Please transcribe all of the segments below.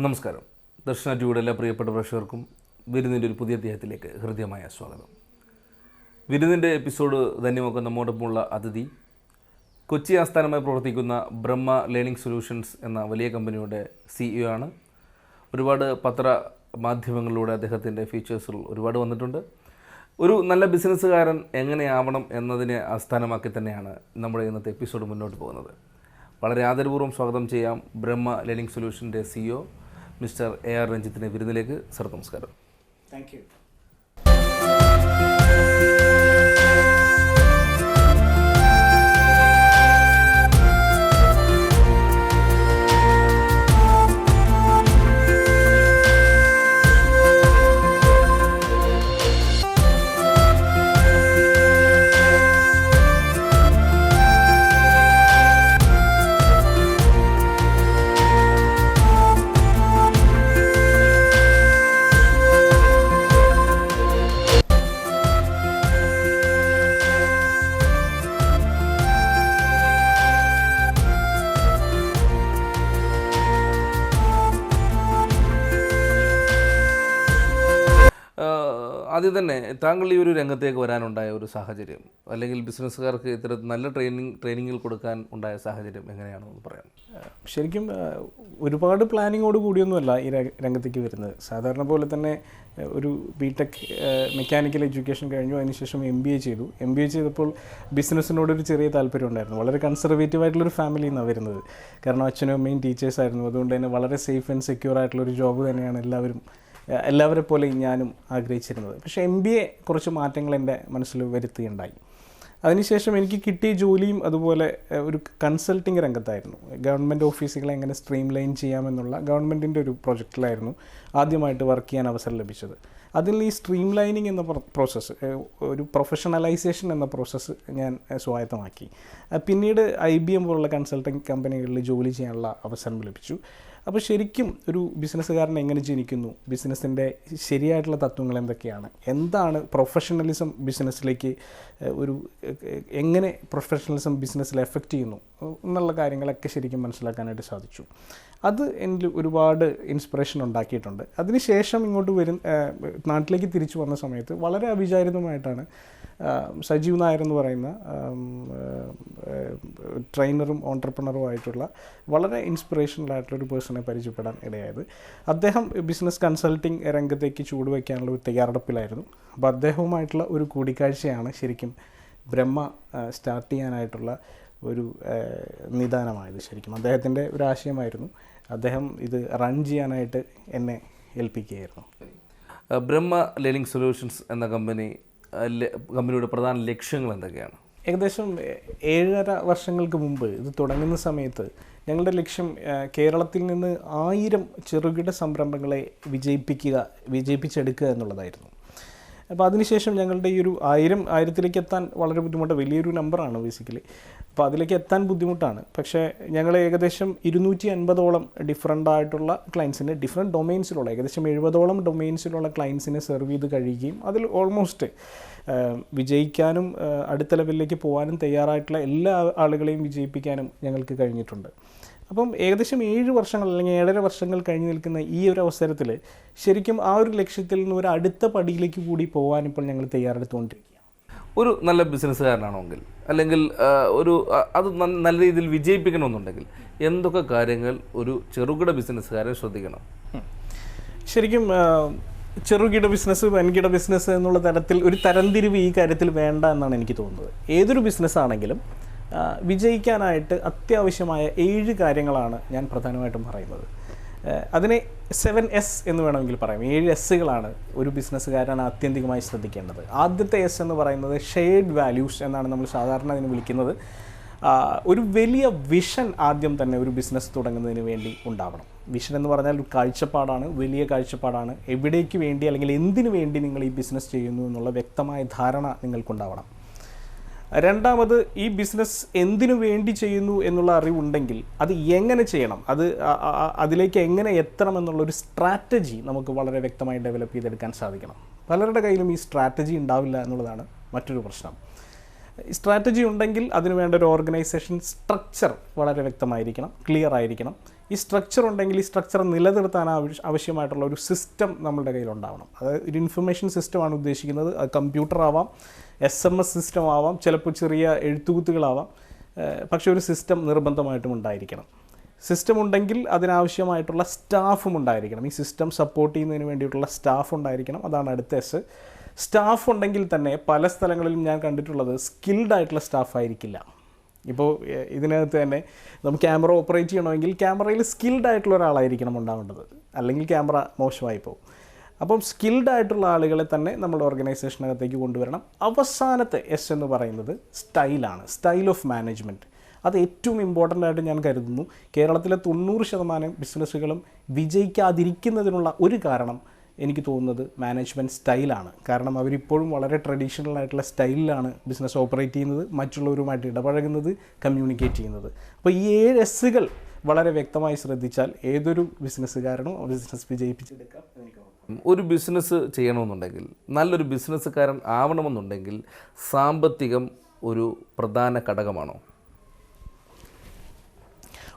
നമസ്കാരം. ദർശന ടിവിയുടെ എല്ലാ പ്രിയപ്പെട്ട പ്രേക്ഷകർക്കും വിരുന്നിൻ്റെ ഒരു പുതിയ അധ്യായത്തിലേക്ക് ഹൃദ്യമായ സ്വാഗതം. വിരുന്നിൻ്റെ എപ്പിസോഡ് ധന്യമൊക്കെ നമ്മോടൊപ്പമുള്ള അതിഥി കൊച്ചി ആസ്ഥാനമായി പ്രവർത്തിക്കുന്ന ബ്രഹ്മ ലേണിംഗ് സൊല്യൂഷൻസ് എന്ന വലിയ കമ്പനിയുടെ CEO ആണ്. ഒരുപാട് പത്രമാധ്യമങ്ങളിലൂടെ അദ്ദേഹത്തിൻ്റെ ഫീച്ചേഴ്സുകൾ ഒരുപാട് വന്നിട്ടുണ്ട്. ഒരു നല്ല ബിസിനസ്സുകാരൻ എങ്ങനെയാവണം എന്നതിനെ ആസ്ഥാനമാക്കി തന്നെയാണ് നമ്മുടെ ഇന്നത്തെ എപ്പിസോഡ് മുന്നോട്ട് പോകുന്നത്. വളരെ ആദരപൂർവ്വം സ്വാഗതം ചെയ്യാം ബ്രഹ്മ ലേണിംഗ് സൊല്യൂഷൻ്റെ CEO മിസ്റ്റർ AR രഞ്ജിത്തിൻ്റെ വിരുന്നിലേക്ക്. സർ, നമസ്കാരം. Thank you. ആദ്യം തന്നെ താങ്കൾ ഈ ഒരു രംഗത്തേക്ക് വരാനുണ്ടായ ഒരു സാഹചര്യം, അല്ലെങ്കിൽ ബിസിനസ്സുകാർക്ക് ഇത്തരത്തിൽ നല്ല ട്രെയിനിങ്ങിൽ കൊടുക്കാൻ ഉണ്ടായ സാഹചര്യം എങ്ങനെയാണെന്ന് പറയാം. ശരിക്കും ഒരുപാട് പ്ലാനിങ്ങോട് കൂടിയൊന്നുമല്ല ഈ രംഗത്തേക്ക് വരുന്നത്. സാധാരണ പോലെ തന്നെ ഒരു BTech മെക്കാനിക്കൽ എഡ്യൂക്കേഷൻ കഴിഞ്ഞു, അതിനുശേഷം MBA ചെയ്തു. MBA ചെയ്തപ്പോൾ ബിസിനസ്സിനോടൊരു ചെറിയ താല്പര്യം ഉണ്ടായിരുന്നു. വളരെ കൺസർവേറ്റീവ് ആയിട്ടുള്ളൊരു ഫാമിലിയിൽ നിന്നാണ് വരുന്നത്. കാരണം അച്ഛനും അമ്മയും ടീച്ചേഴ്സായിരുന്നു. അതുകൊണ്ട് തന്നെ വളരെ സേഫ് ആൻഡ് സെക്യൂർ ആയിട്ടുള്ളൊരു ജോബ് തന്നെയാണ് എല്ലാവരെ പോലെ ഞാനും ആഗ്രഹിച്ചിരുന്നത്. പക്ഷേ MBA കുറച്ച് മാറ്റങ്ങൾ എൻ്റെ മനസ്സിൽ വരുത്തുകയുണ്ടായി. അതിനുശേഷം എനിക്ക് കിട്ടിയ ജോലിയും അതുപോലെ ഒരു കൺസൾട്ടിങ് രംഗത്തായിരുന്നു. ഗവൺമെൻറ് ഓഫീസുകളെ എങ്ങനെ സ്ട്രീം ലൈൻ ചെയ്യാമെന്നുള്ള ഗവൺമെൻറ്റിൻ്റെ ഒരു പ്രൊജക്റ്റിലായിരുന്നു ആദ്യമായിട്ട് വർക്ക് ചെയ്യാൻ അവസരം ലഭിച്ചത്. അതിൽ ഈ സ്ട്രീം ലൈനിങ് എന്ന പ്രോസസ്സ്, ഒരു പ്രൊഫഷണലൈസേഷൻ എന്ന പ്രോസസ്സ് ഞാൻ സ്വായത്തമാക്കി. പിന്നീട് IBM പോലുള്ള കൺസൾട്ടിങ് കമ്പനികളിൽ ജോലി ചെയ്യാനുള്ള അവസരം ലഭിച്ചു. അപ്പോൾ ശരിക്കും ഒരു ബിസിനസ്സുകാരൻ എങ്ങനെ ജനിക്കുന്നു, ബിസിനസ്സിൻ്റെ ശരിയായിട്ടുള്ള തത്വങ്ങൾ എന്തൊക്കെയാണ്, എന്താണ് പ്രൊഫഷണലിസം ബിസിനസ്സിലേക്ക് എങ്ങനെ പ്രൊഫഷണലിസം ബിസിനസ്സിൽ എഫക്റ്റ് ചെയ്യുന്നു എന്നുള്ള കാര്യങ്ങളൊക്കെ ശരിക്കും മനസ്സിലാക്കാനായിട്ട് സാധിച്ചു. അത് എന്നിൽ ഒരുപാട് ഇൻസ്പിറേഷൻ ഉണ്ടാക്കിയിട്ടുണ്ട്. അതിനുശേഷം ഇങ്ങോട്ട് നാട്ടിലേക്ക് തിരിച്ചു വന്ന സമയത്ത് വളരെ അവിചാരിതമായിട്ടാണ് സജീവ് നായർ എന്ന് പറയുന്ന ട്രെയിനറും ഓൺട്രപ്രണറുമായിട്ടുള്ള വളരെ ഇൻസ്പിറേഷണലായിട്ടുള്ളൊരു പേഴ്സണെ പരിചയപ്പെടാൻ ഇടയായത്. അദ്ദേഹം ബിസിനസ് കൺസൾട്ടിങ് രംഗത്തേക്ക് ചൂടുവയ്ക്കാനുള്ള ഒരു തയ്യാറെടുപ്പിലായിരുന്നു. അപ്പോൾ അദ്ദേഹവുമായിട്ടുള്ള ഒരു കൂടിക്കാഴ്ചയാണ് ശരിക്കും ബ്രഹ്മ സ്റ്റാർട്ട് ചെയ്യാനായിട്ടുള്ള ഒരു നിദാനമായത്. ശരിക്കും അദ്ദേഹത്തിൻ്റെ ഒരു ആശയമായിരുന്നു. അദ്ദേഹം ഇത് റൺ ചെയ്യാനായിട്ട് എന്നെ ഏൽപ്പിക്കുകയായിരുന്നു. ബ്രഹ്മ ലേണിംഗ് സൊല്യൂഷൻസ് എന്ന കമ്പനിയുടെ പ്രധാന ലക്ഷ്യങ്ങൾ എന്തൊക്കെയാണ്? ഏകദേശം 7.5 വർഷങ്ങൾക്ക് മുമ്പ് ഇത് തുടങ്ങുന്ന സമയത്ത് ഞങ്ങളുടെ ലക്ഷ്യം കേരളത്തിൽ നിന്ന് 1000 ചെറുകിട സംരംഭങ്ങളെ വിജയിപ്പിച്ചെടുക്കുക എന്നുള്ളതായിരുന്നു. അപ്പോൾ അതിനുശേഷം ഞങ്ങളുടെ ഈ ഒരു 1000ലേക്ക് എത്താൻ വളരെ ബുദ്ധിമുട്ട്, വലിയൊരു നമ്പറാണ് ബേസിക്കലി. അപ്പോൾ അതിലേക്ക് എത്താൻ ബുദ്ധിമുട്ടാണ്. പക്ഷേ ഞങ്ങൾ ഏകദേശം 250ഓളം ഡിഫറൻ്റ് ആയിട്ടുള്ള ക്ലയൻസിനെ, ഡിഫറെൻറ്റ് ഡൊമെയിൻസിലുള്ള ഏകദേശം 70ഓളം ഡൊമെയിൻസിലുള്ള ക്ലയൻസിനെ സെർവ് ചെയ്ത് കഴിയുകയും അതിൽ ഓൾമോസ്റ്റ് വിജയിക്കാനും അടുത്ത ലെവലിലേക്ക് പോകാനും തയ്യാറായിട്ടുള്ള എല്ലാ ആളുകളെയും വിജയിപ്പിക്കാനും ഞങ്ങൾക്ക് കഴിഞ്ഞിട്ടുണ്ട്. അപ്പം ഏകദേശം 7 വർഷങ്ങൾ അല്ലെങ്കിൽ 7.5 വർഷങ്ങൾ കഴിഞ്ഞ് നിൽക്കുന്ന ഈ ഒരു അവസരത്തിൽ ശരിക്കും ആ ഒരു ലക്ഷ്യത്തിൽ നിന്ന് ഒരു അടുത്ത പടിയിലേക്ക് കൂടി പോകാൻ ഇപ്പോൾ ഞങ്ങൾ തയ്യാറെടുത്തുകൊണ്ടിരിക്കുക. ഒരു നല്ല ബിസിനസ്സുകാരനാണെങ്കിൽ, അല്ലെങ്കിൽ അത് നല്ല രീതിയിൽ വിജയിപ്പിക്കണമെന്നുണ്ടെങ്കിൽ എന്തൊക്കെ കാര്യങ്ങൾ ഒരു ചെറുകിട ബിസിനസ്സുകാരൻ ശ്രദ്ധിക്കണം? ശരിക്കും ചെറുകിട ബിസിനസ്, വൻകിട ബിസിനസ് എന്നുള്ള തരത്തിൽ ഒരു തരംതിരിവ് ഈ കാര്യത്തിൽ വേണ്ട എന്നാണ് എനിക്ക് തോന്നുന്നത്. ഏതൊരു ബിസിനസ്സാണെങ്കിലും വിജയിക്കാനായിട്ട് അത്യാവശ്യമായ 7 കാര്യങ്ങളാണ് ഞാൻ പ്രധാനമായിട്ടും പറയുന്നത്. അതിനെ 7S എന്ന് വേണമെങ്കിൽ പറയാം. 7 Sകളാണ് ഒരു ബിസിനസ്സുകാരൻ ആത്യന്തികമായി ശ്രദ്ധിക്കേണ്ടത്. ആദ്യത്തെ S എന്ന് പറയുന്നത് ഷെയർഡ് വാല്യൂസ് എന്നാണ് നമ്മൾ സാധാരണ അതിന് വിളിക്കുന്നത്. ഒരു വലിയ വിഷൻ ആദ്യം തന്നെ ഒരു ബിസിനസ് തുടങ്ങുന്നതിന് വേണ്ടി ഉണ്ടാവണം. വിഷൻ എന്ന് പറഞ്ഞാൽ ഒരു കാഴ്ചപ്പാടാണ്, വലിയ കാഴ്ചപ്പാടാണ്. എവിടേക്ക് വേണ്ടി അല്ലെങ്കിൽ എന്തിനു വേണ്ടി നിങ്ങൾ ഈ ബിസിനസ് ചെയ്യുന്നു എന്നുള്ള വ്യക്തമായ ധാരണ നിങ്ങൾക്കുണ്ടാവണം. രണ്ടാമത്, ഈ ബിസിനസ് എന്തിനു വേണ്ടി ചെയ്യുന്നു എന്നുള്ള അറിവുണ്ടെങ്കിൽ അത് എങ്ങനെ ചെയ്യണം, അതിലേക്ക് എങ്ങനെ എത്തണം എന്നുള്ളൊരു സ്ട്രാറ്റജി നമുക്ക് വളരെ വ്യക്തമായി ഡെവലപ്പ് ചെയ്തെടുക്കാൻ സാധിക്കണം. പലരുടെ കയ്യിലും ഈ സ്ട്രാറ്റജി ഉണ്ടാവില്ല എന്നുള്ളതാണ് മറ്റൊരു പ്രശ്നം. സ്ട്രാറ്റജി ഉണ്ടെങ്കിൽ അതിന് വേണ്ട ഒരു ഓർഗനൈസേഷൻ സ്ട്രക്ചർ വളരെ വ്യക്തമായിരിക്കണം, ക്ലിയർ ആയിരിക്കണം. ഈ സ്ട്രക്ചർ ഉണ്ടെങ്കിൽ ഈ സ്ട്രക്ചർ നിലനിർത്താൻ ആവശ്യമായിട്ടുള്ള ഒരു സിസ്റ്റം നമ്മളുടെ കയ്യിലുണ്ടാവണം. അതായത് ഒരു ഇൻഫർമേഷൻ സിസ്റ്റമാണ് ഉദ്ദേശിക്കുന്നത്. അത് കമ്പ്യൂട്ടർ ആവാം, SMS സിസ്റ്റം ആവാം, ചിലപ്പോൾ ചെറിയ എഴുത്തുകുത്തുകളാവാം. പക്ഷേ ഒരു സിസ്റ്റം നിർബന്ധമായിട്ടും ഉണ്ടായിരിക്കണം. സിസ്റ്റം ഉണ്ടെങ്കിൽ അതിനാവശ്യമായിട്ടുള്ള സ്റ്റാഫും ഉണ്ടായിരിക്കണം. ഈ സിസ്റ്റം സപ്പോർട്ട് ചെയ്യുന്നതിന് വേണ്ടിയിട്ടുള്ള സ്റ്റാഫ് ഉണ്ടായിരിക്കണം. അതാണ് അടുത്ത എസ്. സ്റ്റാഫ് ഉണ്ടെങ്കിൽ തന്നെ പല സ്ഥലങ്ങളിലും ഞാൻ കണ്ടിട്ടുള്ളത് സ്കിൽഡ് ആയിട്ടുള്ള സ്റ്റാഫ് ആയിരിക്കില്ല. ഇപ്പോൾ ഇതിനകത്ത് തന്നെ നമുക്ക് ക്യാമറ ഓപ്പറേറ്റ് ചെയ്യണമെങ്കിൽ ക്യാമറയിൽ സ്കിൽഡ് ആയിട്ടുള്ള ഒരാളായിരിക്കണം ഉണ്ടാവേണ്ടത്, അല്ലെങ്കിൽ ക്യാമറ മോശമായി പോകും. അപ്പം സ്കിൽഡ് ആയിട്ടുള്ള ആളുകളെ തന്നെ നമ്മുടെ ഓർഗനൈസേഷനകത്തേക്ക് കൊണ്ടുവരണം. അവസാനത്തെ എസ് എന്ന് പറയുന്നത് സ്റ്റൈലാണ്, സ്റ്റൈൽ ഓഫ് മാനേജ്മെൻറ്റ്. അത് ഏറ്റവും ഇമ്പോർട്ടൻ്റ് ആയിട്ട് ഞാൻ കരുതുന്നു. കേരളത്തിലെ 90% ബിസിനസ്സുകളും വിജയിക്കാതിരിക്കുന്നതിനുള്ള ഒരു കാരണം എനിക്ക് തോന്നുന്നത് മാനേജ്മെൻറ്റ് സ്റ്റൈലാണ്. കാരണം അവരിപ്പോഴും വളരെ ട്രഡീഷണൽ ആയിട്ടുള്ള സ്റ്റൈലിലാണ് ബിസിനസ് ഓപ്പറേറ്റ് ചെയ്യുന്നത്, മറ്റുള്ളവരുമായിട്ട് ഇടപഴകുന്നത്, കമ്മ്യൂണിക്കേറ്റ് ചെയ്യുന്നത്. അപ്പോൾ ഈ 7 എസ്സുകൾ വളരെ വ്യക്തമായി ശ്രദ്ധിച്ചാൽ ഏതൊരു ബിസിനസ്സുകാരനും ബിസിനസ് വിജയിപ്പിച്ചെടുക്കാം എനിക്ക് തോന്നുന്നു. ഒരു ബിസിനസ് ചെയ്യണമെന്നുണ്ടെങ്കിൽ, നല്ലൊരു ബിസിനസ്സുകാരൻ ആവണമെന്നുണ്ടെങ്കിൽ സാമ്പത്തികം ഒരു പ്രധാന ഘടകമാണോ?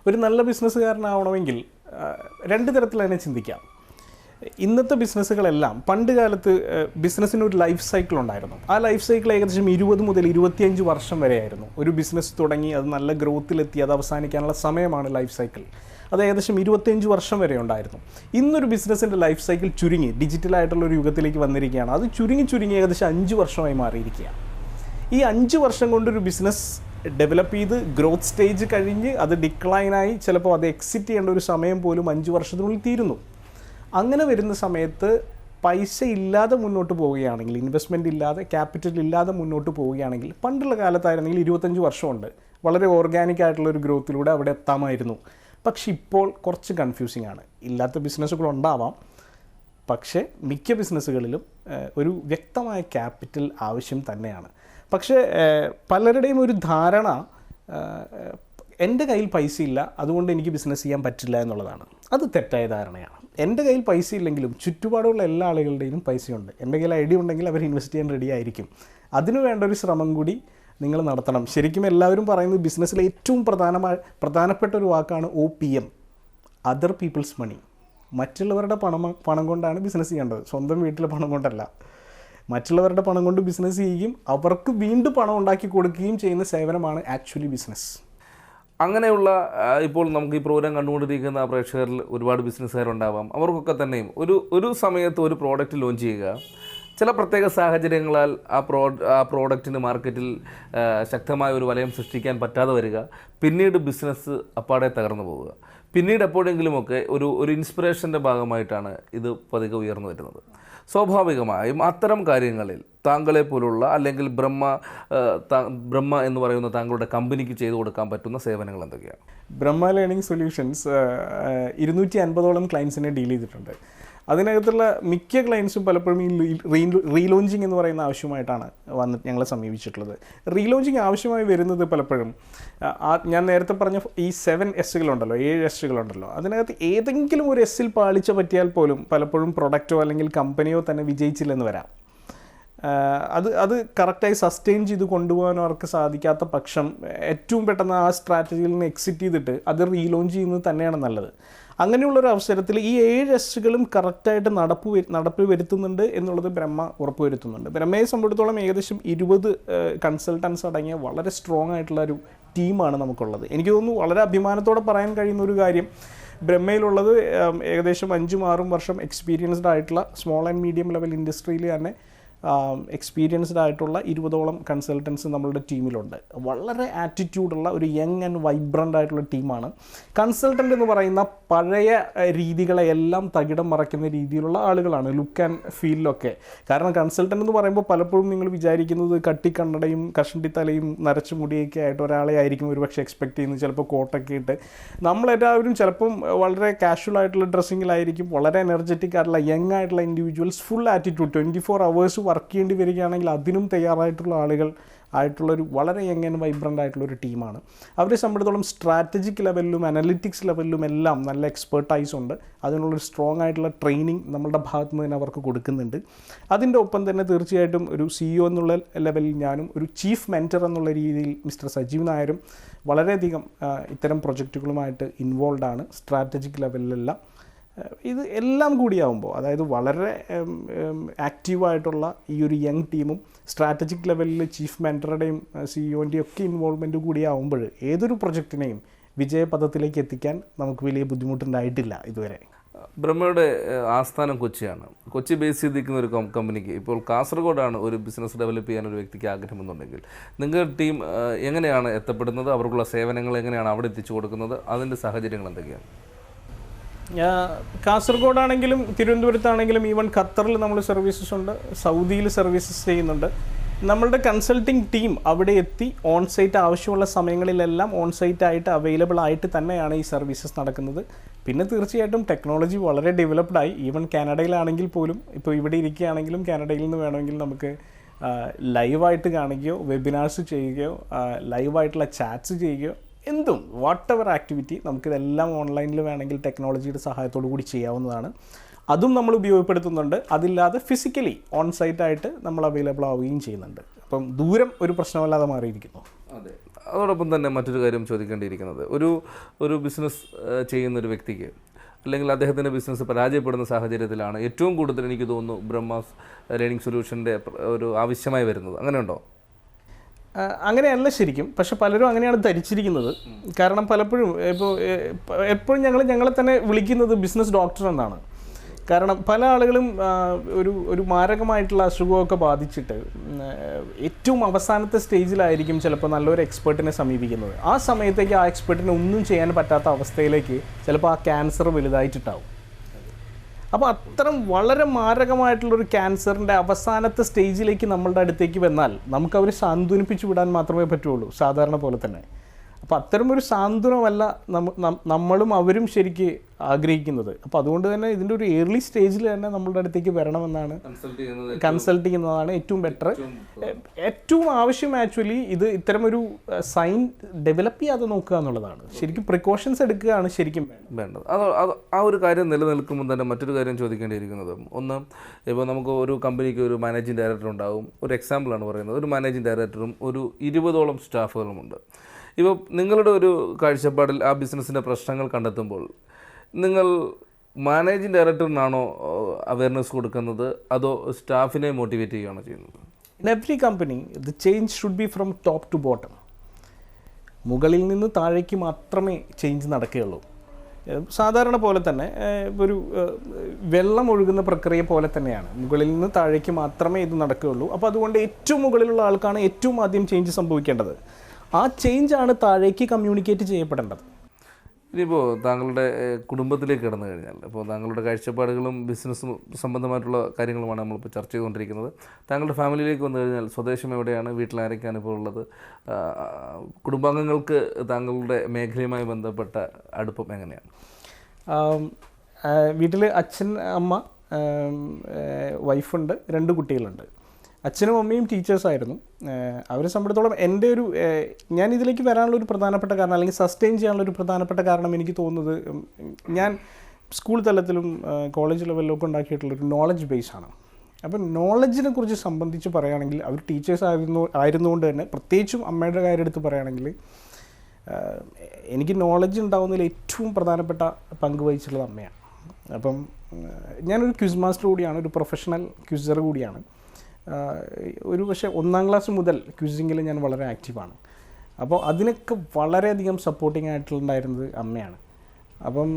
ഒരു നല്ല ബിസിനസ്സുകാരനാവണമെങ്കിൽ 2 തരത്തിൽ തന്നെ ചിന്തിക്കാം. ഇന്നത്തെ ബിസിനസ്സുകളെല്ലാം പണ്ട് കാലത്ത് ബിസിനസ്സിനൊരു ലൈഫ് സൈക്കിൾ ഉണ്ടായിരുന്നു. ആ ലൈഫ് സൈക്കിൾ ഏകദേശം 20 മുതൽ 25 വർഷം വരെയായിരുന്നു. ഒരു ബിസിനസ് തുടങ്ങി അത് നല്ല ഗ്രോത്തിലെത്തി അത് അവസാനിക്കാനുള്ള സമയമാണ് ലൈഫ് സൈക്കിൾ. അത് ഏകദേശം 25 വർഷം വരെ ഉണ്ടായിരുന്നു. ഇന്നൊരു ബിസിനസ്സിൻ്റെ ലൈഫ് സൈക്കിൾ ചുരുങ്ങി ഡിജിറ്റലായിട്ടുള്ളൊരു യുഗത്തിലേക്ക് വന്നിരിക്കുകയാണ്. അത് ചുരുങ്ങി ഏകദേശം 5 വർഷമായി മാറിയിരിക്കുകയാണ്. ഈ 5 വർഷം കൊണ്ടൊരു ബിസിനസ് ഡെവലപ്പ് ചെയ്ത് ഗ്രോത്ത് സ്റ്റേജ് കഴിഞ്ഞ് അത് ഡിക്ലൈനായി ചിലപ്പോൾ അത് എക്സിറ്റ് ചെയ്യേണ്ട ഒരു സമയം പോലും 5 വർഷത്തിനുള്ളിൽ തീരുന്നു. അങ്ങനെ വരുന്ന സമയത്ത് പൈസ ഇല്ലാതെ മുന്നോട്ട് പോവുകയാണെങ്കിൽ, ഇൻവെസ്റ്റ്മെൻറ്റ് ഇല്ലാതെ, ക്യാപിറ്റൽ ഇല്ലാതെ മുന്നോട്ട് പോവുകയാണെങ്കിൽ, പണ്ടുള്ള കാലത്തായിരുന്നെങ്കിൽ 25 വർഷമുണ്ട്, വളരെ ഓർഗാനിക് ആയിട്ടുള്ളൊരു ഗ്രോത്തിലൂടെ അവിടെ എത്താമായിരുന്നു. പക്ഷെ ഇപ്പോൾ കുറച്ച് കൺഫ്യൂസിങ് ആണ്. ഇല്ലാത്ത ബിസിനസ്സുകളുണ്ടാവാം, പക്ഷേ മിക്ക ബിസിനസ്സുകളിലും ഒരു വ്യക്തമായ ക്യാപിറ്റൽ ആവശ്യം തന്നെയാണ്. പക്ഷേ പലരുടെയും ഒരു ധാരണ എൻ്റെ കയ്യിൽ പൈസ ഇല്ല അതുകൊണ്ട് എനിക്ക് ബിസിനസ് ചെയ്യാൻ പറ്റില്ല എന്നുള്ളതാണ്. അത് തെറ്റായ ധാരണയാണ്. എൻ്റെ കയ്യിൽ പൈസ ഇല്ലെങ്കിലും ചുറ്റുപാടുള്ള എല്ലാ ആളുകളുടെയും പൈസയുണ്ട്. എൻ്റെ കയ്യിൽ ഐഡിയ ഉണ്ടെങ്കിൽ അവർ ഇൻവെസ്റ്റ് ചെയ്യാൻ റെഡി ആയിരിക്കും. അതിനു വേണ്ട ഒരു ശ്രമം കൂടി നിങ്ങൾ നടത്തണം. ശരിക്കും എല്ലാവരും പറയുന്നത് ബിസിനസ്സിലെ ഏറ്റവും പ്രധാനപ്പെട്ട ഒരു വാക്കാണ് OPM, അതർ പീപ്പിൾസ് മണി. മറ്റുള്ളവരുടെ പണം കൊണ്ടാണ് ബിസിനസ് ചെയ്യേണ്ടത്, സ്വന്തം വീട്ടിലെ പണം കൊണ്ടല്ല. മറ്റുള്ളവരുടെ പണം കൊണ്ട് ബിസിനസ് ചെയ്യുകയും അവർക്ക് വീണ്ടും പണം ഉണ്ടാക്കി കൊടുക്കുകയും ചെയ്യുന്ന സേവനമാണ് ആക്ച്വലി ബിസിനസ്. അങ്ങനെയുള്ള ഇപ്പോൾ നമുക്ക് ഈ പ്രോഗ്രാം കണ്ടുകൊണ്ടിരിക്കുന്ന പ്രേക്ഷകരിൽ ഒരുപാട് ബിസിനസ്സുകാരുണ്ടാവാം. അവർക്കൊക്കെ തന്നെയും ഒരു സമയത്ത് ഒരു പ്രോഡക്റ്റ് ലോഞ്ച് ചെയ്യുക, ചില പ്രത്യേക സാഹചര്യങ്ങളാൽ ആ പ്രോഡക്റ്റിന് മാർക്കറ്റിൽ ശക്തമായ ഒരു വലയം സൃഷ്ടിക്കാൻ പറ്റാതെ വരിക, പിന്നീട് ബിസിനസ് അപ്പാടെ തകർന്നു പോവുക. പിന്നീട് എപ്പോഴെങ്കിലുമൊക്കെ ഒരു ഇൻസ്പിറേഷൻ്റെ ഭാഗമായിട്ടാണ് ഇത് പതുക്കെ ഉയർന്നു വരുന്നത്. സ്വാഭാവികമായും അത്തരം കാര്യങ്ങളിൽ താങ്കളെ പോലുള്ള അല്ലെങ്കിൽ ബ്രഹ്മ എന്ന് പറയുന്ന താങ്കളുടെ കമ്പനിക്ക് ചെയ്തു കൊടുക്കാൻ പറ്റുന്ന സേവനങ്ങൾ എന്തൊക്കെയാണ്? ബ്രഹ്മ ലേണിംഗ് സൊല്യൂഷൻസ് 250ഓളം ക്ലയൻസിനെ ഡീൽ ചെയ്തിട്ടുണ്ട്. അതിനകത്തുള്ള മിക്ക ക്ലയൻസും പലപ്പോഴും ഈ റീലോഞ്ചിങ് എന്ന് പറയുന്ന ആവശ്യമായിട്ടാണ് ഞങ്ങളെ സമീപിച്ചിട്ടുള്ളത്. റീലോഞ്ചിങ് ആവശ്യമായി വരുന്നത് പലപ്പോഴും ഞാൻ നേരത്തെ പറഞ്ഞ ഈ 7 എസ്സുകളുണ്ടല്ലോ, 7 എസ്സുകളുണ്ടല്ലോ, അതിനകത്ത് ഏതെങ്കിലും ഒരു എസ്സിൽ പാളിച്ച പറ്റിയാൽ പോലും പലപ്പോഴും പ്രൊഡക്റ്റോ അല്ലെങ്കിൽ കമ്പനിയോ തന്നെ വിജയിച്ചില്ലെന്ന് വരാം. അത് കറക്റ്റായി സസ്റ്റെയിൻ ചെയ്ത് കൊണ്ടുപോകാനോ അവർക്ക് സാധിക്കാത്ത പക്ഷം ഏറ്റവും പെട്ടെന്ന് ആ സ്ട്രാറ്റജിയിൽ നിന്ന് എക്സിറ്റ് ചെയ്തിട്ട് അത് റീലോഞ്ച് ചെയ്യുന്നത് തന്നെയാണ് നല്ലത്. അങ്ങനെയുള്ളൊരു അവസരത്തിൽ ഈ 7 എസ്സുകളും കറക്റ്റായിട്ട് നടപ്പിൽ വരുത്തുന്നുണ്ട് എന്നുള്ളത് ബ്രഹ്മ ഉറപ്പുവരുത്തുന്നുണ്ട്. ബ്രഹ്മയെ സംബന്ധിച്ചിടത്തോളം ഏകദേശം 20 കൺസൾട്ടൻസ് അടങ്ങിയ വളരെ സ്ട്രോങ് ആയിട്ടുള്ള ഒരു ടീമാണ് നമുക്കുള്ളത്. എനിക്ക് തോന്നുന്നു വളരെ അഭിമാനത്തോടെ പറയാൻ കഴിയുന്ന ഒരു കാര്യം, ബ്രഹ്മയിലുള്ളത് ഏകദേശം 5-6 വർഷം എക്സ്പീരിയൻസ്ഡ് ആയിട്ടുള്ള സ്മോൾ ആൻഡ് മീഡിയം ലെവൽ ഇൻഡസ്ട്രിയിൽ തന്നെ എക്സ്പീരിയൻസ്ഡ് ആയിട്ടുള്ള 20ഓളം കൺസൾട്ടൻസ് നമ്മളുടെ ടീമിലുണ്ട്. വളരെ ആറ്റിറ്റ്യൂഡുള്ള ഒരു യങ് ആൻഡ് വൈബ്രൻ്റ് ആയിട്ടുള്ള ടീമാണ്. കൺസൾട്ടൻ്റ് എന്ന് പറയുന്ന പഴയ രീതികളെല്ലാം തകിടം മറയ്ക്കുന്ന രീതിയിലുള്ള ആളുകളാണ് ലുക്ക് ആൻഡ് ഫീലിലൊക്കെ. കാരണം കൺസൾട്ടൻ്റ് എന്ന് പറയുമ്പോൾ പലപ്പോഴും നിങ്ങൾ വിചാരിക്കുന്നത് കട്ടിക്കണ്ണടയും കഷണ്ടിത്തലയും നരച്ച മുടിയൊക്കെ ആയിട്ട് ഒരാളെ ആയിരിക്കും ഒരുപക്ഷെ എക്സ്പെക്ട് ചെയ്യുന്നത്. ചിലപ്പോൾ കോട്ടൊക്കെ ഇട്ട് നമ്മളെല്ലാവരും ചിലപ്പം വളരെ കാഷ്വൽ ആയിട്ടുള്ള ഡ്രസ്സിങ്ങിലായിരിക്കും. വളരെ എനർജറ്റിക് ആയിട്ടുള്ള യങ് ആയിട്ടുള്ള individuals, full attitude 24 hours work ചെയ്യേണ്ടി വരികയാണെങ്കിൽ അതിനും തയ്യാറായിട്ടുള്ള ആയിട്ടുള്ളൊരു വളരെ യങ് ആൻഡ് വൈബ്രൻ്റ് ആയിട്ടുള്ളൊരു ടീമാണ്. അവരെ സംബന്ധിച്ചിടത്തോളം സ്ട്രാറ്റജിക് ലെവലിലും അനലിറ്റിക്സ് ലെവലിലും എല്ലാം നല്ല എക്സ്പെർട്ടൈസ് ഉണ്ട്. അതിനുള്ളൊരു സ്ട്രോങ് ആയിട്ടുള്ള ട്രെയിനിങ് നമ്മളുടെ ഭാഗത്തു നിന്ന് തന്നെ അവർക്ക് കൊടുക്കുന്നുണ്ട്. അതിൻ്റെ ഒപ്പം തന്നെ തീർച്ചയായിട്ടും ഒരു CEO എന്നുള്ള ലെവലിൽ ഞാനും ഒരു ചീഫ് മെൻറ്റർ എന്നുള്ള രീതിയിൽ മിസ്റ്റർ സജീവ് നായരും വളരെയധികം ഇത്തരം പ്രൊജക്റ്റുകളുമായിട്ട് ഇൻവോൾവ് ആണ് സ്ട്രാറ്റജിക് ലെവലിലെല്ലാം. ഇത് എല്ലാം കൂടിയാവുമ്പോൾ, അതായത് വളരെ ആക്റ്റീവായിട്ടുള്ള ഈ ഒരു യങ് ടീമും സ്ട്രാറ്റജിക് ലെവലിൽ ചീഫ് മെൻറ്ററുടെയും CEOൻ്റെയും ഒക്കെ ഇൻവോൾവ്മെൻറ്റ് കൂടിയാവുമ്പോൾ ഏതൊരു പ്രൊജക്റ്റിനെയും വിജയപഥത്തിലേക്ക് എത്തിക്കാൻ നമുക്ക് വലിയ ബുദ്ധിമുട്ടുണ്ടായിട്ടില്ല ഇതുവരെ. ബ്രഹ്മയുടെ ആസ്ഥാനം കൊച്ചിയാണ്. കൊച്ചി ബേസ് ചെയ്തിരിക്കുന്ന ഒരു കമ്പനിക്ക് ഇപ്പോൾ കാസർഗോഡാണ് ഒരു ബിസിനസ് ഡെവലപ്പ് ചെയ്യാൻ ഒരു വ്യക്തിക്ക് ആഗ്രഹമെന്നുണ്ടെങ്കിൽ നിങ്ങളുടെ ടീം എങ്ങനെയാണ് എത്തപ്പെടുന്നത്? അവർക്കുള്ള സേവനങ്ങൾ എങ്ങനെയാണ് അവിടെ എത്തിച്ചു കൊടുക്കുന്നത്? അതിൻ്റെ സാഹചര്യങ്ങൾ എന്തൊക്കെയാണ്? കാസർഗോഡാണെങ്കിലും തിരുവനന്തപുരത്താണെങ്കിലും ഈവൻ ഖത്തറിൽ നമ്മൾ സർവീസസ് ഉണ്ട്, സൗദിയിൽ സർവീസസ് ചെയ്യുന്നുണ്ട്. നമ്മളുടെ കൺസൾട്ടിങ് ടീം അവിടെ എത്തി ഓൺ സൈറ്റ് ആവശ്യമുള്ള സമയങ്ങളിലെല്ലാം ഓൺ സൈറ്റ് ആയിട്ട് അവൈലബിൾ ആയിട്ട് തന്നെയാണ് ഈ സർവീസസ് നടക്കുന്നത്. പിന്നെ തീർച്ചയായിട്ടും ടെക്നോളജി വളരെ ഡെവലപ്ഡായി. ഈവൻ കാനഡയിലാണെങ്കിൽ പോലും ഇപ്പോൾ ഇവിടെ ഇരിക്കുകയാണെങ്കിലും കാനഡയിൽ നിന്ന് വേണമെങ്കിൽ നമുക്ക് ലൈവായിട്ട് കാണുകയോ വെബിനാർസ് ചെയ്യുകയോ ലൈവായിട്ടുള്ള ചാറ്റ്സ് ചെയ്യുകയോ എന്തും വാട്ട് എവർ ആക്ടിവിറ്റി നമുക്കിതെല്ലാം ഓൺലൈനിൽ വേണമെങ്കിൽ ടെക്നോളജിയുടെ സഹായത്തോടു കൂടി ചെയ്യാവുന്നതാണ്. അതും നമ്മൾ ഉപയോഗപ്പെടുത്തുന്നുണ്ട്. അതില്ലാതെ ഫിസിക്കലി ഓൺ സൈറ്റായിട്ട് നമ്മൾ അവൈലബിൾ ആവുകയും ചെയ്യുന്നുണ്ട്. അപ്പം ദൂരം ഒരു പ്രശ്നമല്ലാതെ മാറിയിരിക്കുന്നു. അതെ. അതോടൊപ്പം തന്നെ മറ്റൊരു കാര്യം ചോദിക്കേണ്ടിയിരിക്കുന്നത്, ഒരു ബിസിനസ് ചെയ്യുന്നൊരു വ്യക്തിക്ക് അല്ലെങ്കിൽ അദ്ദേഹത്തിൻ്റെ ബിസിനസ് പരാജയപ്പെടുന്ന സാഹചര്യത്തിലാണ് ഏറ്റവും കൂടുതൽ എനിക്ക് തോന്നുന്നു ബ്രഹ്മാസ് ലേണിംഗ് സൊല്യൂഷൻ്റെ ഒരു ആവശ്യമായി വരുന്നത്. അങ്ങനെയുണ്ടോ? അങ്ങനെയല്ല ശരിക്കും. പക്ഷെ പലരും അങ്ങനെയാണ് ധരിച്ചിരിക്കുന്നത്. കാരണം പലപ്പോഴും എപ്പോഴും ഞങ്ങളെ തന്നെ വിളിക്കുന്നത് ബിസിനസ് ഡോക്ടർ എന്നാണ്. കാരണം പല ആളുകളും ഒരു മാരകമായിട്ടുള്ള അസുഖമൊക്കെ ബാധിച്ചിട്ട് ഏറ്റവും അവസാനത്തെ സ്റ്റേജിലായിരിക്കും ചിലപ്പോൾ നല്ലൊരു എക്സ്പെർട്ടിനെ സമീപിക്കുന്നത്. ആ സമയത്തേക്ക് ആ എക്സ്പെർട്ടിനെ ഒന്നും ചെയ്യാൻ പറ്റാത്ത അവസ്ഥയിലേക്ക് ചിലപ്പോൾ ആ ക്യാൻസർ വലുതായിട്ടുണ്ടാവും. അപ്പോൾ അത്തരം വളരെ മാരകമായിട്ടുള്ളൊരു ക്യാൻസറിൻ്റെ അവസാനത്തെ സ്റ്റേജിലേക്ക് നമ്മളുടെ അടുത്തേക്ക് വന്നാൽ നമുക്കവരെ സാന്ത്വനിപ്പിച്ച് വിടാൻ മാത്രമേ പറ്റുള്ളൂ, സാധാരണ പോലെ തന്നെ. അപ്പോൾ അത്തരമൊരു സാന്ത്വനമല്ല നമ്മളും അവരും ശരിക്ക് ആഗ്രഹിക്കുന്നത്. അപ്പോൾ അതുകൊണ്ട് തന്നെ ഇതിൻ്റെ ഒരു ഏർലി സ്റ്റേജിൽ തന്നെ നമ്മളുടെ അടുത്തേക്ക് വരണമെന്നാണ്, കൺസൾട്ട് ചെയ്യുന്നതാണ് ഏറ്റവും ബെറ്റർ. ഏറ്റവും ആവശ്യം ആക്ച്വലി ഇത് ഇത്തരമൊരു സൈൻ ഡെവലപ്പ് ചെയ്യാതെ നോക്കുക എന്നുള്ളതാണ്. ശരിക്കും പ്രിക്കോഷൻസ് എടുക്കുകയാണ് ശരിക്കും വേണ്ടത്. അത് ആ ഒരു കാര്യം നിലനിൽക്കുമ്പോൾ തന്നെ മറ്റൊരു കാര്യം ചോദിക്കേണ്ടിയിരിക്കുന്നത്, ഒന്ന്, ഇപ്പോൾ നമുക്ക് ഒരു കമ്പനിക്ക് ഒരു മാനേജിങ് ഡയറക്ടർ ഉണ്ടാവും. ഒരു എക്സാമ്പിളാണ് പറയുന്നത്. ഒരു മാനേജിങ് ഡയറക്ടറും ഒരു 20ഓളം സ്റ്റാഫുകളുമുണ്ട്. ഇപ്പോൾ നിങ്ങളുടെ ഒരു കാഴ്ചപ്പാടിൽ ആ ബിസിനസ്സിൻ്റെ പ്രശ്നങ്ങൾ കണ്ടെത്തുമ്പോൾ നിങ്ങൾ മാനേജിങ് ഡയറക്ടറിനാണോ അവയർനെസ് കൊടുക്കുന്നത്, അതോ സ്റ്റാഫിനെ മോട്ടിവേറ്റ് ചെയ്യുകയാണോ ചെയ്യുന്നത്? In every company the change should be from top to bottom. മുകളിൽ നിന്ന് താഴേക്ക് മാത്രമേ ചേഞ്ച് നടക്കുകയുള്ളൂ. സാധാരണ പോലെ തന്നെ ഒരു വെള്ളം ഒഴുകുന്ന പ്രക്രിയ പോലെ തന്നെയാണ്. മുകളിൽ നിന്ന് താഴേക്ക് മാത്രമേ ഇത് നടക്കുകയുള്ളൂ. അപ്പോൾ അതുകൊണ്ട് ഏറ്റവും മുകളിലുള്ള ആൾക്കാണ് ഏറ്റവും ആദ്യം ചേഞ്ച് സംഭവിക്കേണ്ടത്. ആ ചേഞ്ചാണ് താഴേക്ക് കമ്മ്യൂണിക്കേറ്റ് ചെയ്യപ്പെടേണ്ടത്. ഇനിയിപ്പോൾ താങ്കളുടെ കുടുംബത്തിലേക്ക് കടന്നു കഴിഞ്ഞാൽ, ഇപ്പോൾ താങ്കളുടെ കാഴ്ചപ്പാടുകളും ബിസിനസ് സംബന്ധമായിട്ടുള്ള കാര്യങ്ങളുമാണ് നമ്മളിപ്പോൾ ചർച്ച ചെയ്തുകൊണ്ടിരിക്കുന്നത്. താങ്കളുടെ ഫാമിലിയിലേക്ക് വന്നു കഴിഞ്ഞാൽ സ്വദേശം എവിടെയാണ്? വീട്ടിലാരൊക്കെയാണ് ഇപ്പോൾ ഉള്ളത്? കുടുംബാംഗങ്ങൾക്ക് താങ്കളുടെ മേഖലയുമായി ബന്ധപ്പെട്ട അടുപ്പം എങ്ങനെയാണ്? വീട്ടിൽ അച്ഛൻ, അമ്മ, വൈഫുണ്ട്, 2 കുട്ടികളുണ്ട്. അച്ഛനും അമ്മയും ടീച്ചേഴ്സായിരുന്നു. അവരെ സംബന്ധിച്ചിടത്തോളം എൻ്റെ ഞാൻ ഇതിലേക്ക് വരാനുള്ളൊരു പ്രധാനപ്പെട്ട കാരണം, അല്ലെങ്കിൽ സസ്റ്റെയിൻ ചെയ്യാനുള്ളൊരു പ്രധാനപ്പെട്ട കാരണം എനിക്ക് തോന്നുന്നത്, ഞാൻ സ്കൂൾ തലത്തിലും കോളേജ് ലെവലിലൊക്കെ ഉണ്ടാക്കിയിട്ടുള്ളൊരു നോളജ് ബേസാണ്. അപ്പം നോളജിനെ കുറിച്ച് സംബന്ധിച്ച് പറയുകയാണെങ്കിൽ അവർ ടീച്ചേഴ്സ് ആയിരുന്നുകൊണ്ട് തന്നെ, പ്രത്യേകിച്ചും അമ്മയുടെ കാര്യം എടുത്ത് പറയുകയാണെങ്കിൽ, എനിക്ക് നോളജ് ഉണ്ടാകുന്നതിൽ ഏറ്റവും പ്രധാനപ്പെട്ട പങ്ക് വഹിച്ചിട്ടുള്ളത് അമ്മയാണ്. അപ്പം ഞാനൊരു ക്വിസ് മാസ്റ്റർ കൂടിയാണ്, ഒരു പ്രൊഫഷണൽ ക്വിസർ കൂടിയാണ്. ഒരു പക്ഷേ 1ാം ക്ലാസ് മുതൽ ക്വിസിങ്ങിൽ ഞാൻ വളരെ ആക്റ്റീവാണ്. അപ്പോൾ അതിനൊക്കെ വളരെയധികം സപ്പോർട്ടിംഗ് ആയിട്ടുണ്ടായിരുന്നത് അമ്മയാണ്. അപ്പം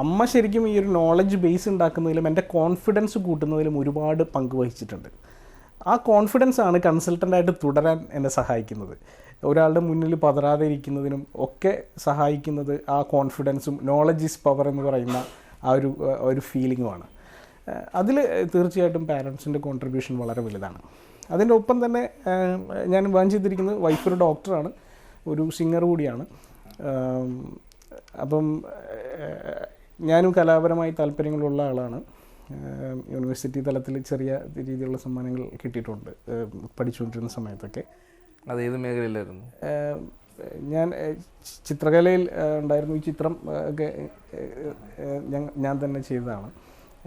അമ്മ ശരിക്കും ഈ ഒരു നോളജ് ബേസ് ഉണ്ടാക്കുന്നതിലും എൻ്റെ കോൺഫിഡൻസ് കൂട്ടുന്നതിലും ഒരുപാട് പങ്ക് വഹിച്ചിട്ടുണ്ട്. ആ കോൺഫിഡൻസ് ആണ് കൺസൾട്ടൻ്റായിട്ട് തുടരാൻ എന്നെ സഹായിക്കുന്നത്. ഒരാളുടെ മുന്നിൽ പതറാതെ ഇരിക്കുന്നതിനും ഒക്കെ സഹായിക്കുന്നത് ആ കോൺഫിഡൻസും നോളജ് ഈസ് പവർ എന്ന് പറയുന്ന ആ ഒരു ഫീലിങ്ങുമാണ്. അതിൽ തീർച്ചയായിട്ടും പാരൻസിൻ്റെ കോൺട്രിബ്യൂഷൻ വളരെ വലുതാണ്. അതിൻ്റെ ഒപ്പം തന്നെ ഞാൻ വിവാഹം ചെയ്തിരിക്കുന്നത്, വൈഫ് ഒരു ഡോക്ടറാണ്, ഒരു സിംഗർ കൂടിയാണ്. അപ്പം ഞാനും കലാപരമായി താല്പര്യങ്ങളുള്ള ആളാണ്. യൂണിവേഴ്സിറ്റി തലത്തിൽ ചെറിയ രീതിയിലുള്ള സമ്മാനങ്ങൾ കിട്ടിയിട്ടുണ്ട് പഠിച്ചുകൊണ്ടിരുന്ന സമയത്തൊക്കെ. അതേത് മേഖലയിലായിരുന്നു? ഞാൻ ചിത്രകലയിൽ ഉണ്ടായിരുന്നു. ഈ ചിത്രം ഒക്കെ ഞാൻ തന്നെ ചെയ്തതാണ്.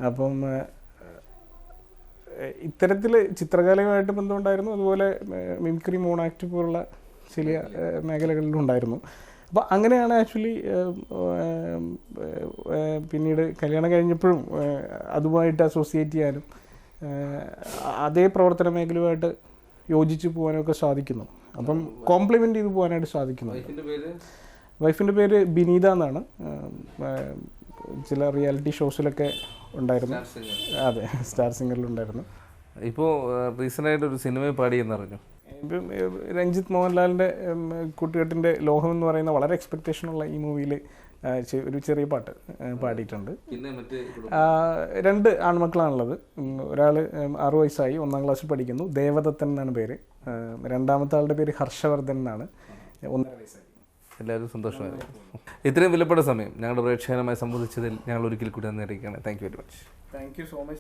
അപ്പം ഇത്തരത്തിൽ ചിത്രകലയുമായിട്ട് ബന്ധമുണ്ടായിരുന്നു. അതുപോലെ മിമിക്രി, മോൺ ആക്ട് പോലുള്ള ചില മേഖലകളിലുണ്ടായിരുന്നു. അപ്പോൾ അങ്ങനെയാണ് ആക്ച്വലി പിന്നീട് കല്യാണം കഴിഞ്ഞപ്പോഴും അതുമായിട്ട് അസോസിയേറ്റ് ചെയ്യാനും അതേ പ്രവർത്തന മേഖലയുമായിട്ട് യോജിച്ച് പോകാനൊക്കെ സാധിക്കുന്നു. അപ്പം കോംപ്ലിമെൻ്റ് ചെയ്ത് പോകാനായിട്ട് സാധിക്കുന്നു. വൈഫിൻ്റെ പേര് ബിനീത എന്നാണ്. ചില റിയാലിറ്റി ഷോസിലൊക്കെ ഉണ്ടായിരുന്നു. അതെ, സ്റ്റാർ സിംഗറിലുണ്ടായിരുന്നു. ഇപ്പോൾ റീസെൻ്റായിട്ട് ഒരു സിനിമയിൽ പാടിയെന്നറിഞ്ഞു. ഇപ്പം രഞ്ജിത്ത് മോഹൻലാലിൻ്റെ കൂട്ടുകെട്ടിൻ്റെ ലോകം എന്ന് പറയുന്ന വളരെ എക്സ്പെക്റ്റേഷനുള്ള ഈ മൂവിയിൽ ഒരു ചെറിയ പാട്ട് പാടിയിട്ടുണ്ട്. 2 ആൺമക്കളാണുള്ളത്. ഒരാൾ 6 വയസ്സായി, 1ാം ക്ലാസ്സിൽ പഠിക്കുന്നു. ദേവദത്തൻ എന്നാണ് പേര്. രണ്ടാമത്തെ ആളുടെ പേര് ഹർഷവർദ്ധൻ എന്നാണ്, 1.5 വയസ്സായി. എല്ലാവരും സന്തോഷമായിരുന്നു. ഇത്രയും വിലപ്പെട്ട സമയം ഞങ്ങളുടെ പ്രേക്ഷകരുമായി സംബന്ധിച്ചതിൽ ഞങ്ങൾ ഒരിക്കൽ കൂടി നന്ദി അറിയിക്കുകയാണ്. Thank you very much. Thank you so much.